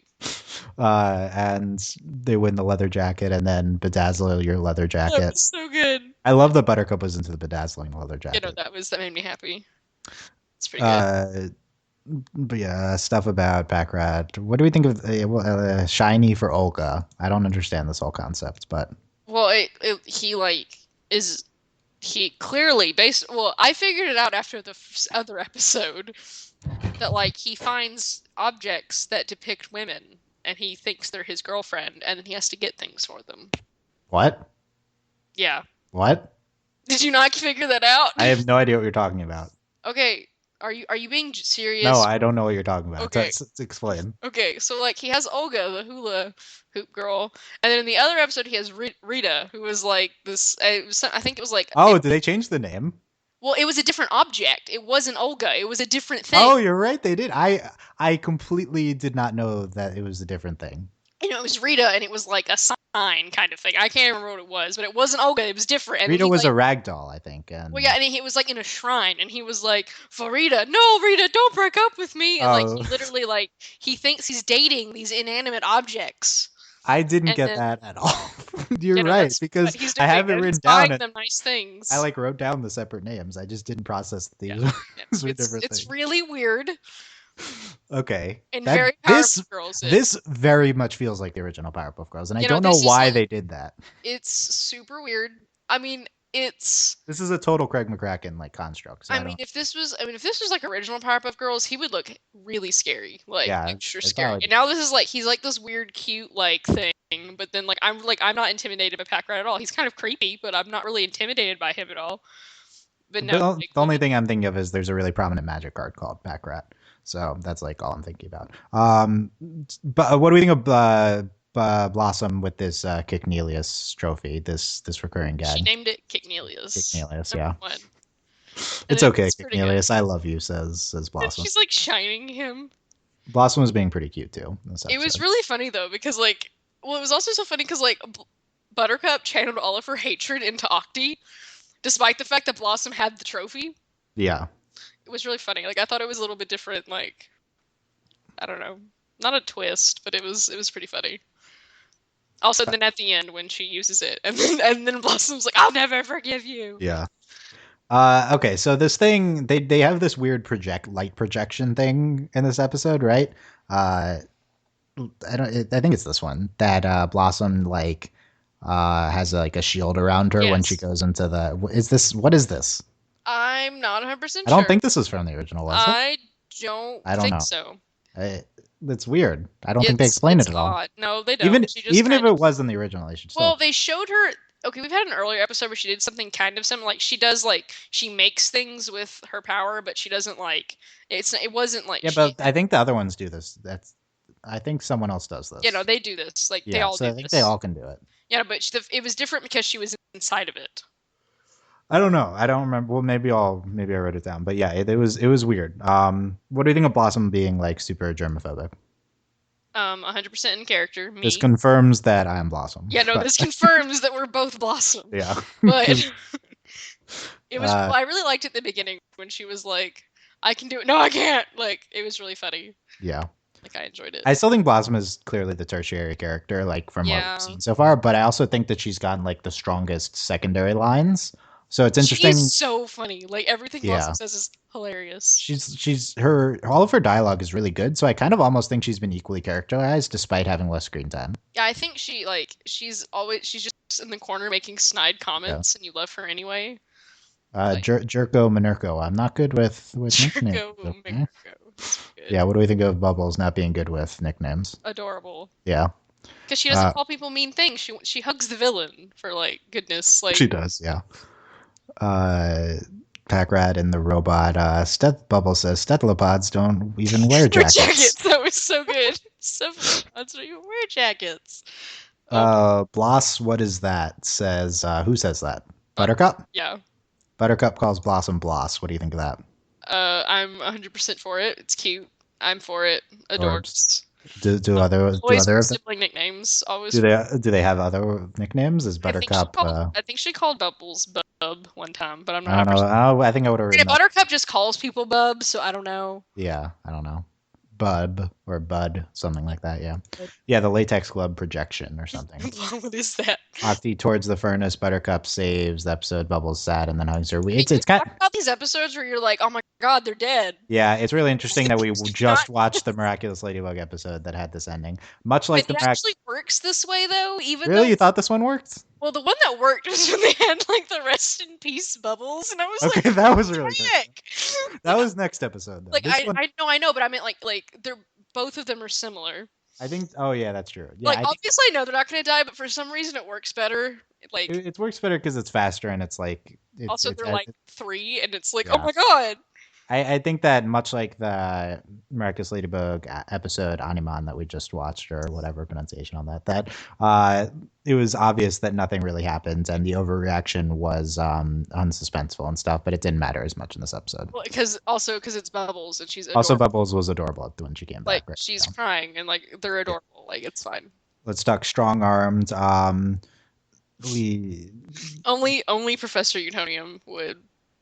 And they win the leather jacket and then bedazzle your leather That jacket. was so good. I love that Buttercup was into the bedazzling leather You know, jacket. that made me happy. It's pretty good. Uh, but yeah, stuff about Packrat. What do we think of Shiny for Olga? I don't understand this whole concept, but Well, he like is he clearly based. Well, I figured it out after the other episode that like he finds objects that depict women and he thinks they're his girlfriend and then he has to get things for them. what? Yeah. What? Did you not figure that out? I have no idea what you're talking about. Okay. Are you being No, serious? I don't know what you're talking about. Okay. Explain. Okay, so like he has Olga, the hula hoop girl, and then in the other episode he has Rita, who was like this. I think it was like Oh, did they change the name? well, it was a different object. It wasn't Olga. It was a different thing. Oh, you're right. They did. I completely did not know that it was a different thing. You know, it was Rita, and it was like a sign kind of thing. I can't remember what it was, but it wasn't Olga. It was different. And then Rita he was like, a rag doll, I think. And well, yeah, and he was like in a shrine, and he was like, "For Rita, no, Rita, don't break up with me." And like oh, he literally like he thinks he's dating these inanimate objects, I didn't and get then that at all. You're you know right that's what because he's I doing. have it And he's written down. buying them nice things. I like wrote down the separate names. I just didn't process that Yeah, these yeah. were different It's things. really weird Okay, and that very this Powerpuff Girls. this very much feels like the original Powerpuff Girls, and I You know, don't know this is why like they did that. it's super weird. I mean, it's. This is a total Craig McCracken like construct. So I don't. If this was like original Powerpuff Girls, he would look really scary, like Yeah, extra it scary. probably. And now this is like he's like this weird, cute like thing. But then I'm not intimidated by Packrat at all. He's kind of creepy, but I'm not really intimidated by him at all. But no, The like, only thing I'm thinking of is there's a really prominent magic card called Packrat. So that's like all I'm thinking about. But what do we think of Blossom with this Kicknelius trophy? This recurring She gag. named it Kicknelius. Kicknelius, Number yeah. one. And It's okay, it's pretty good. Kicknelius. I love you, says And Blossom. she's like shining him. Blossom was being pretty cute too in this It was episode. really funny though, because like, well, it was also so funny because like Buttercup channeled all of her hatred into Octi, despite the fact that Blossom had the trophy. Yeah. It was really funny. Like I thought it was a little bit different. Like I don't know, not a twist, but it was pretty funny. Also, then at the end when she uses it, and then Blossom's like, "I'll never forgive you." Yeah. Okay, so this thing they have this weird light projection thing in this episode, right? I think it's this one that Blossom like has like a shield around her when she Yes. goes into the. What is this? I'm not 100% I don't sure. think this was from the original, was it? I don't I don't think know. so. It's weird. I don't think they explain it at all. Odd. No, they don't. Even She just even if kind it of. was in the original, they should still. Well, they showed her. Okay, we've had an earlier episode where she did something kind of similar. Like she does, like she makes things with her power, but she doesn't like. It wasn't like. Yeah, but I think the other ones do this. I think someone else does this. You know, they do this. Like they Yeah, all so do I think this. they all can do it. Yeah, but it was different because she was inside of it. I don't know. I don't remember. Well, maybe I wrote it down. But yeah, it was weird. What do you think of Blossom being like super germophobic? 100% in character. Me. This confirms that I'm Blossom. Yeah, no, this confirms that we're both Blossom. Yeah. But it was. I really liked it at the beginning when she was like, "I can do it." No, I can't. Like it was really funny. Yeah. Like I enjoyed it. I still think Blossom is clearly the tertiary character, like from what we've seen so far. But I also think that she's gotten like the strongest secondary lines. So it's interesting. She's so funny. Like everything Blossom says is hilarious. All of her dialogue is really good. So I kind of almost think she's been equally characterized despite having less screen time. Yeah, I think she's just in the corner making snide comments, and you love her anyway. Jerko Minerko. I'm not good with nicknames. Okay. Yeah, what do we think of Bubbles not being good with nicknames? Adorable. Yeah. Because she doesn't call people mean things. She hugs the villain for like goodness. Like she does, yeah. Packrat and the robot. Bubbles says cephalopods don't even wear jackets. That was so good. Cephalopods don't even wear jackets. Bloss, what is that? Says who says that? Buttercup? Yeah. Buttercup calls Blossom Bloss. What do you think of that? I'm 100% for it. It's cute. I'm for it. Adorbs. Do other sibling nicknames always? Do they have other nicknames? Is Buttercup? I think she called Bubbles Bub one time, but I'm not. I don't know. I think I would have. Yeah, Buttercup just calls people Bub, so I don't know. Yeah, I don't know. Bub or Bud, something like that. Yeah, yeah. The latex glove projection or something. What is that? Octi towards the furnace. Buttercup saves the episode. Bubbles sad and then hugs her. It's kind of about these episodes where you're like, oh my god, they're dead. Yeah, it's really interesting that we just watched the Miraculous Ladybug episode that had this ending. Much like it actually works this way though. Even really, you thought this one worked? Well, the one that worked was when they had like the rest in peace Bubbles, and I was okay, like, that was really good. That was next episode. Though. Like I know, but I meant like they're both of them are similar. I think. Oh yeah, that's true. Yeah, like obviously I know they're not going to die, but for some reason it works better. Like it works better because it's faster and it's like. Also, they're like 3, and it's like, oh my god. I think that much like the Miraculous Ladybug episode Animan that we just watched, or whatever pronunciation on that it was obvious that nothing really happened and the overreaction was unsuspenseful and stuff, but it didn't matter as much in this episode. Well, because it's Bubbles and she's adorable. Also Bubbles was adorable when she came back. Right? She's crying and like they're adorable. Like it's fine. Let's talk strong armed. Only Professor Utonium would.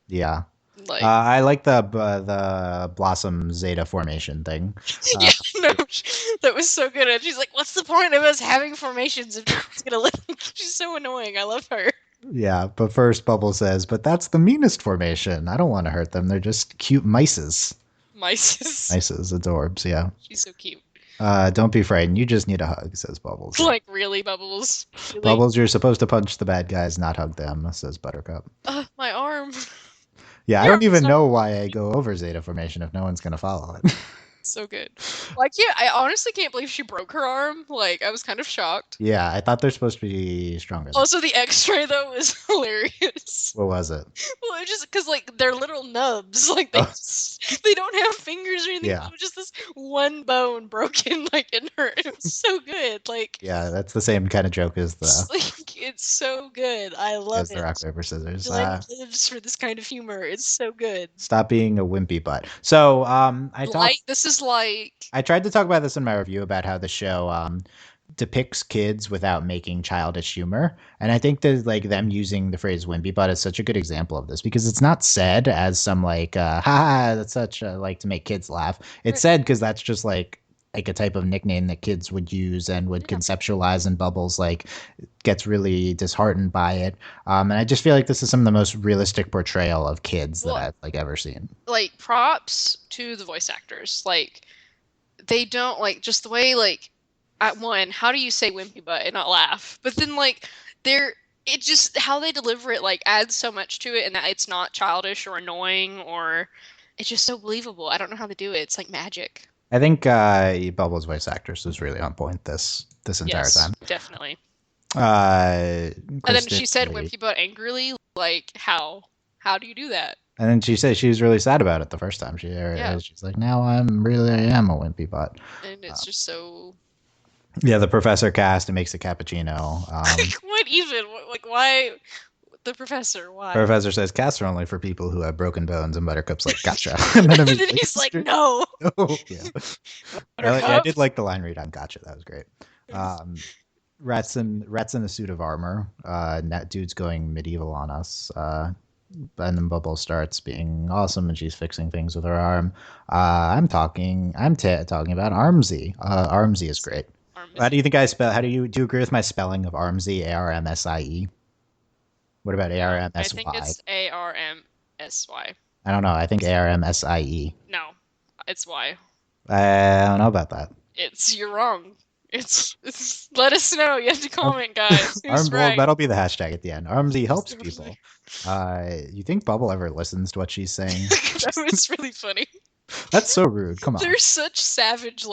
Yeah. Like, I like the Blossom Zeta formation thing. Yeah, no, that was so good. And she's like, "What's the point of us having formations if she's gonna live?" She's so annoying. I love her. Yeah, but first Bubble says, "But that's the meanest formation. I don't want to hurt them. They're just cute mices." Mices, adorbs. Yeah. She's so cute. Don't be frightened. You just need a hug," says Bubbles. Like really, Bubbles? Really? Bubbles, you're supposed to punch the bad guys, not hug them, says Buttercup. My arm. Yeah, I don't even know why I go over Zeta formation if no one's going to follow it. So good. Well, I honestly can't believe she broke her arm. Like, I was kind of shocked. Yeah, I thought they're supposed to be stronger than. Also, the X-ray though was hilarious. What was it? Well, it's just because like they're little nubs, like Oh, they don't have fingers or anything. yeah. It was just this one bone broken like in her. It was so good. Like, Yeah, that's the same kind of joke as the like it's so good. I love rock it. paper scissors. Delaney lives for this kind of humor. It's so good. Stop being a wimpy butt. So This is like I tried to talk about this in my review about how the show depicts kids without making childish humor. And I think that like them using the phrase wimpy butt is such a good example of this because it's not said as some like haha, that's such a, like to make kids laugh. It's said because that's just like a type of nickname that kids would use and would conceptualize, and Bubbles like gets really disheartened by it. And I just feel like this is some of the most realistic portrayal of kids that I've like ever seen. Like props to the voice actors. Like they don't like just the way like at one, how do you say wimpy butt and not laugh? But then like it just how they deliver it like adds so much to it, and that it's not childish or annoying or it's just so believable. I don't know how they do it. It's like magic. I think Bubbles' voice actress was really on point this entire time. Definitely. And then she said wimpy butt angrily, like how do you do that? And then she said she was really sad about it the first time. She's like, now I am a wimpy butt. And it's just so. Yeah, the professor cast and makes a cappuccino. What even? Like why? The professor, why? Professor says cats are only for people who have broken bones, and Buttercup's like, gotcha. And then he's like, no. Yeah. I did like the line read on gotcha. That was great. Rats in a suit of armor. That dude's going medieval on us. And then Bubble starts being awesome, and she's fixing things with her arm. I'm talking about Armsy. Armsy is great. How do you think I spell? Do you agree with my spelling of Armsy? ARMSIE. What about ARMSY? I think it's ARMSY. I don't know. I think ARMSIE. No, it's Y. I don't know about that. You're wrong. It's let us know. You have to comment, guys. Who's right? Well, that'll be the hashtag at the end. Armsy helps people. You think Bubble ever listens to what she's saying? That was really funny. That's so rude. Come on. They're such savage,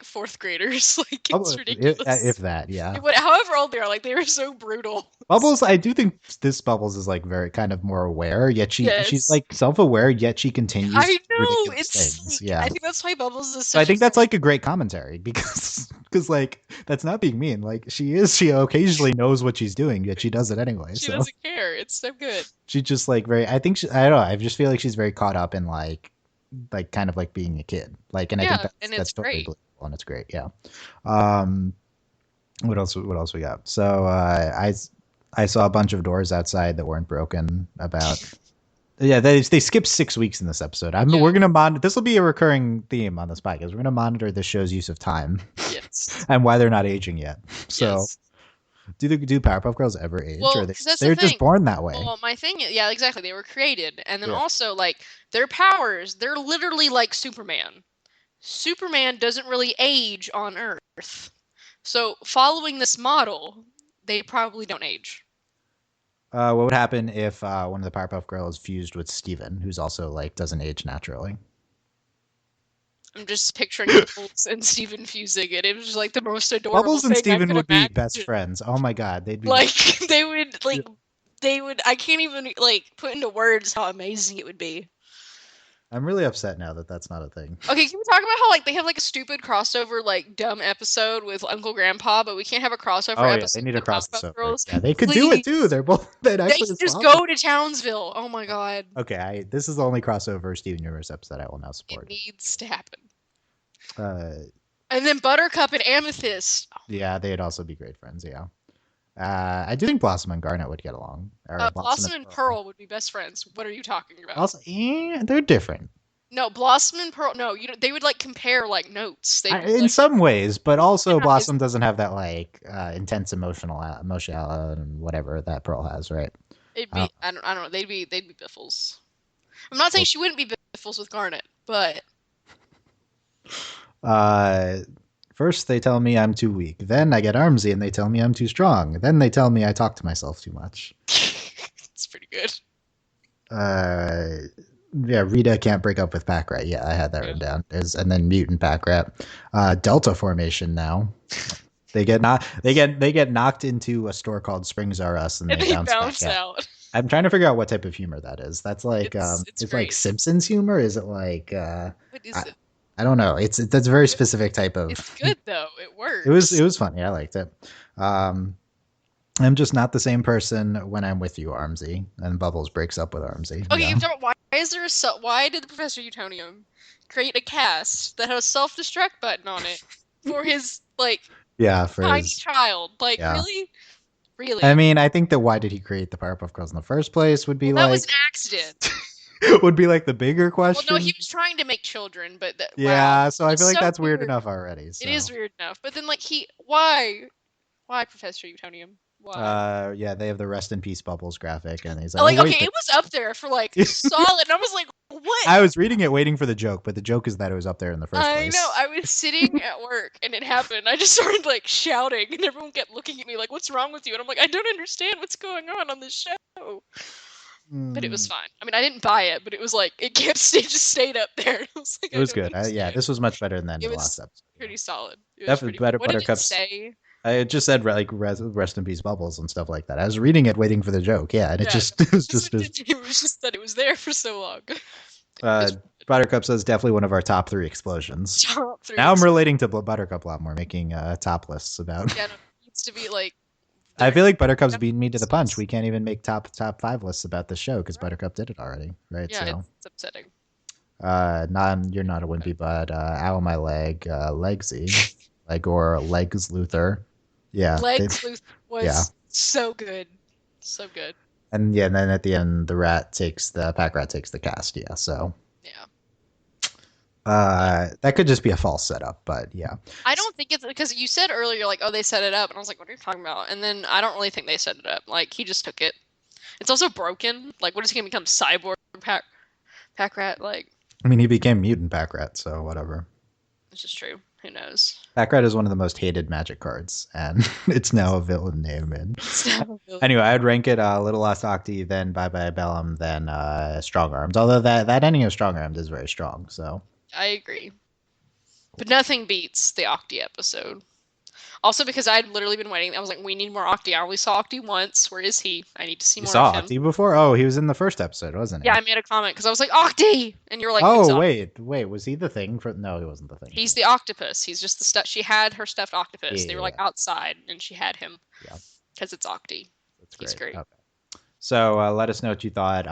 fourth graders. Like it's ridiculous. If that, yeah. However old they are, like they were so brutal. Bubbles, I do think this Bubbles is like very kind of more aware. Yet she's like self-aware. Yet she continues. I know things. Yeah. I think that's why Bubbles is. So I think that's like a great commentary because like that's not being mean. Like she occasionally knows what she's doing, yet she does it anyway. She doesn't care. It's so good. She's just like very. I don't know. I just feel like she's very caught up in like kind of like being a kid. Like, and I think that's totally believable, and it's great. Yeah. What else we got? So I saw a bunch of doors outside that weren't broken. Yeah, they skipped 6 weeks in this episode. We're gonna monitor. This will be a recurring theme on this podcast. We're gonna monitor this show's use of time. Yes. And why they're not aging yet. So. Yes. Do Powerpuff Girls ever age? Well, or they're just born that way. Well, my thing is, yeah, exactly. They were created. And then also, like, their powers, they're literally like Superman. Superman doesn't really age on Earth. So, following this model, they probably don't age. What would happen if one of the Powerpuff Girls fused with Steven, who's also, like, doesn't age naturally? I'm just picturing Bubbles and Steven fusing it. It was like the most adorable Bubbles thing and Steven would be best friends. Oh my god, they'd be like they would. I can't even like put into words how amazing it would be. I'm really upset now that that's not a thing. Okay, can we talk about how like they have like a stupid crossover like dumb episode with Uncle Grandpa, but we can't have a crossover episode. They need a crossover. Girls? Yeah, they could do it too. They're both. They just go to Townsville. Oh my god. Okay, this is the only crossover Steven Universe episode I will now support. It needs to happen. And then Buttercup and Amethyst. Yeah, they'd also be great friends. Yeah. I do think Blossom and Garnet would get along. Blossom and Pearl would be best friends. What are you talking about? Also, they're different. No, Blossom and Pearl. No, they would like compare like notes. In some ways, but also Blossom doesn't have that like intense emotion and whatever that Pearl has, right? It'd be I don't know. They'd be biffles. I'm not saying she wouldn't be biffles with Garnet, but. First they tell me I'm too weak. Then I get Armsy and they tell me I'm too strong. Then they tell me I talk to myself too much. It's pretty good. Yeah, Rita can't break up with Pack Rat. Yeah, I had that Yeah. written down. And then Mutant Pack Rat. Delta formation now. They get knocked into a store called Springs R Us and And they they bounce back bounce out. out. I'm trying to figure out what type of humor that is. That's like It's it's like great. Simpsons humor. Is it like What I, is it? I don't know. That's a very specific type It's of. good though. It It works. was funny. I liked it. Um, I'm just not the same person when I'm with you, Armsy. And Bubbles breaks up with Armsy. Okay, Yeah. why is there why did the Professor Utonium create a cast that had a self-destruct button on it for his like Yeah, for tiny his child? Like yeah. really? I Really? mean, I think that why did he create the Powerpuff Girls in the first place would be Well, that was an like accident. would be like the bigger Well, no, he question. was trying to make children, but wow, Yeah, so I it's feel like so that's weird weird. enough already. It is So weird enough. But then like why Professor Utonium? Why? yeah, they have the rest in peace Bubbles graphic and he's like, "Oh Like wait, okay, but it was up there for like solid. And I was like, what? I was reading it waiting for the joke, but the joke is that it was up there in the first I know. place." I was sitting at work and it happened. I just started like shouting, and everyone kept looking at me like, "What's wrong with you?" And I'm like, "I don't understand what's going on this show." But it was Mm, fine. I mean, I didn't buy it, but it was like it kept stay just stayed up there. I was like, it I was don't good. Yeah, understand. this was much better than It the last was episode. Yeah. pretty solid. It was Definitely pretty funny. better What did it Buttercups. say? I just said like rest in peace Bubbles and stuff like that. I was reading it waiting for the joke. Yeah, and it Yeah, just it was just just it was just that it was there for so long. uh, It's Buttercup says definitely one of our top three explosions. top three. Now I'm relating to Buttercup a lot more, making top lists about. Yeah, no, it needs to be like I there. feel like Buttercup's beating me to the punch. We can't even make top five lists about the show because Buttercup did it already, right? Yeah, So, it's upsetting. you're not a wimpy, but ow my leg, Legsy, like or Legs Luther, yeah, Legs Luth yeah, was so good, so good. and then at the end the pack rat takes the cast, yeah. So, Yeah. that could just be a false setup, but yeah. I don't think it's because you said earlier, like, oh, they set it up, and I was like, what are you talking about? And then I don't really think they set it up. Like, he just took it. It's also broken. Like, what is he gonna become? Cyborg pack rat? Like, I mean, he became mutant pack rat, so whatever. it's just true. Who knows? Pack rat is one of the most hated Magic cards, and it's now a villain name. And It's not a villain. anyway, I'd rank it Little Lost Octi, then Bye Bye Bellum, then Strong Arms. Although that ending of Strong Arms is very strong. So I agree, but nothing beats the Octi episode. Also, because I'd literally been waiting. I was like, we need more Octi. I only saw Octi once. Where is he? I need to see you more of saw him. Octi before? Oh, he was in the first episode, wasn't he? Yeah, I made a comment because I was like, Octi! And you were like, who's Oh Octi? wait, was he the thing for? No, he wasn't the thing. He's the octopus. He's just the stuff. She had her stuffed octopus. They were like Yeah, outside, and she had him yeah, because it's Octi. that's He's great. great. Okay. So let us know what you thought.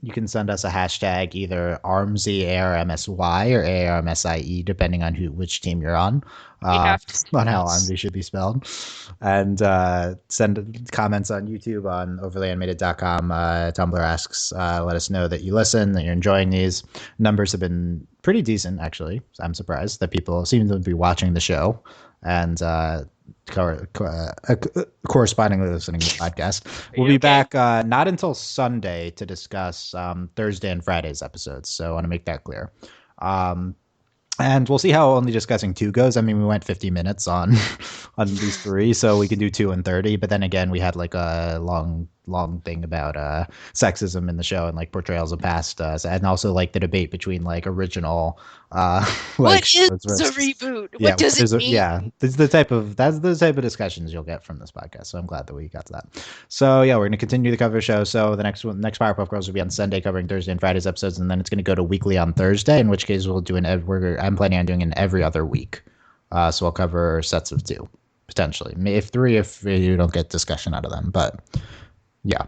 You can send us a hashtag either Armsy ARMSY or ARMSIE, depending on which team you're on. We have to see On how this. Armsy should be spelled. And send comments on YouTube on overlyanimated.com. Tumblr asks, let us know that you listen, that you're enjoying these. Numbers have been pretty decent, actually. I'm surprised that people seem to be watching the show. And correspondingly listening to the podcast. We'll be back not until Sunday to discuss Thursday and Friday's episodes. So I want to make that clear. And we'll see how only discussing two goes. I mean, we went 50 minutes on these three, so we can do 2 and 30. But then again, we had like a long thing about sexism in the show and like portrayals of past, and also like the debate between like original. What is a reboot? What does it mean? Yeah, that's the type of discussions you'll get from this podcast. So I'm glad that we got to that. So yeah, we're going to continue the cover show. So the next Powerpuff Girls will be on Sunday, covering Thursday and Friday's episodes, and then it's going to go to weekly on Thursday. In which case we'll do I'm planning on doing an every other week. So I'll cover sets of 2 potentially, if 3 if you don't get discussion out of them. But yeah,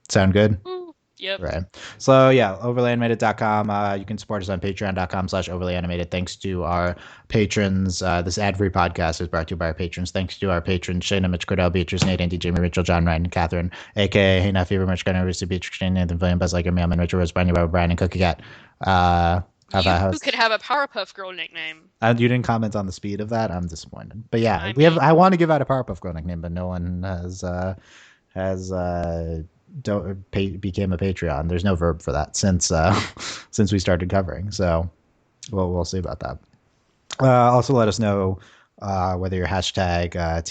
sound good. Yep. Right. So yeah, overlyanimated.com. You can support us on patreon.com/overlyanimated. Thanks to our patrons. This ad-free podcast is brought to you by our patrons. Thanks to our patrons, Shayna, Mitch, Cordell, Beatrice, Nate, Andy, Jamie, Rachel, John, Ryan, and Catherine, aka Hey Now Fever, Mitch, Gunnar, Lucy, Beatrice, Shane, Nathan, William, Buzz, Liger, Mailman, Richard, Rose, Brandon, Barbara, Brian, and Cookie Cat. You could have a Powerpuff Girl nickname. You didn't comment on the speed of that. I'm disappointed. But yeah, I want to give out a Powerpuff Girl nickname, but no one has became a Patreon. There's no verb for that since since we started covering. So we'll see about that. Also, let us know whether your hashtag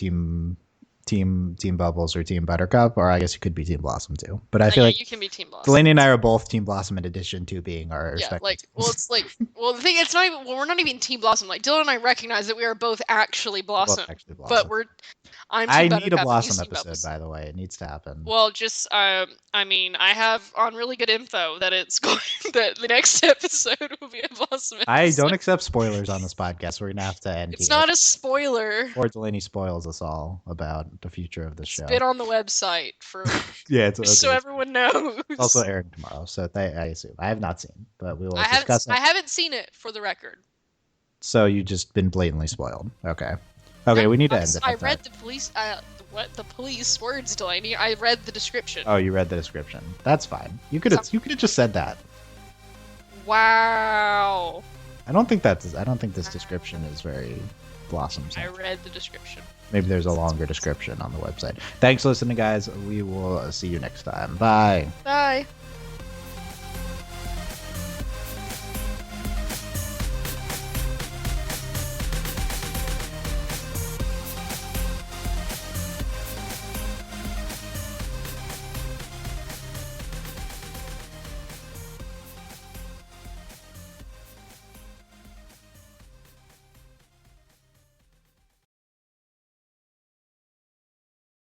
Team Bubbles or Team Buttercup, or I guess you could be Team Blossom too. But I feel like you can be Team Blossom. Delaney and I are both Team Blossom in addition to being our respective. Like, well, it's like, well, the thing, it's not even, well, we're not even Team Blossom. Like, Dylan and I recognize that we are both actually Blossom, but I'm Team Buttercup. I need a Blossom episode, by the way. It needs to happen. Well, just, I mean, I have on really good info that it's going, that the next episode will be a Blossom episode. I don't accept spoilers on this podcast. We're gonna have to end. It's not a spoiler. Or Delaney spoils us all about the future of the show. It's been on the website for so everyone knows. It's also airing tomorrow, so I assume. I have not seen, but we will discuss it. I haven't seen it, for the record. So you just been blatantly spoiled. Okay, we need to end it. I read the police. The police words, Delaney. I read the description. Oh, you read the description. That's fine. You could have just said that. Wow. I don't think this description is very Blossom. I read the description. Maybe there's a longer description on the website. Thanks for listening, guys. We will see you next time. Bye. Bye.